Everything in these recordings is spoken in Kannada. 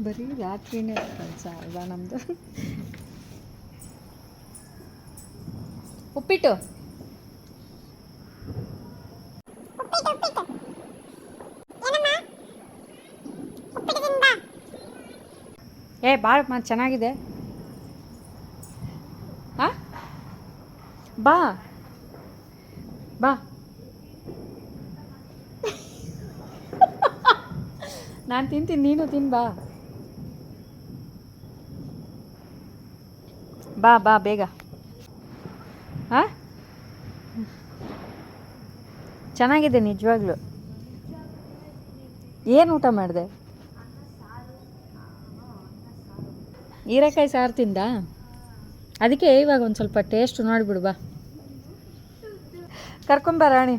ಬರೀ ರಾತ್ರಿನೇ ಕೆಲಸ ಅಲ್ವಾ ನಮ್ಮದು. ಉಪ್ಪಿಟ್ಟು ಬಾಳಮ್ಮ ಚೆನ್ನಾಗಿದೆ. ಹಾಂ ಬಾ ಬಾ ನಾನು ತಿಂತೀನಿ, ನೀನು ತಿನ್ನು ಬಾ. ಬಾ ಬಾ ಬೇಗ. ಹಾಂ ಚೆನ್ನಾಗಿದೆ ನಿಜವಾಗ್ಲೂ. ಏನು ಊಟ ಮಾಡಿದೆ? ಹೀರೆಕಾಯಿ ಸಾರು ತಿಂದ. ಅದಕ್ಕೆ ಇವಾಗ ಒಂದು ಸ್ವಲ್ಪ ಟೇಸ್ಟ್ ನೋಡಿಬಿಡು ಬಾ. ಕರ್ಕೊಂಬ ರಾಣಿ.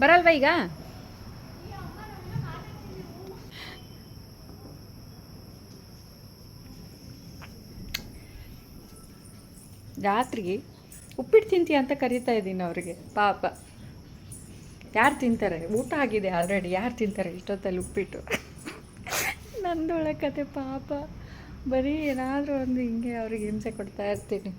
ಬರಲ್ವಾ ಈಗ? ರಾತ್ರಿಗೆ ಉಪ್ಪಿಟ್ಟು ತಿಂತೀಯ ಅಂತ ಕರಿತಾ ಇದ್ದೀನಿ ಅವ್ರಿಗೆ. ಪಾಪ ಯಾರು ತಿಂತಾರೆ? ಊಟ ಆಗಿದೆ ಆಲ್ರೆಡಿ, ಯಾರು ತಿಂತಾರೆ ಇಷ್ಟೊತ್ತಲ್ಲಿ ಉಪ್ಪಿಟ್ಟು? ನಂದೊಳಕತೆ ಪಾಪ. ಬರೀ ಏನಾದರೂ ಒಂದು ಹಿಂಗೆ ಅವ್ರಿಗೆ ಹಿಂಸೆ ಕೊಡ್ತಾ ಇರ್ತೀನಿ.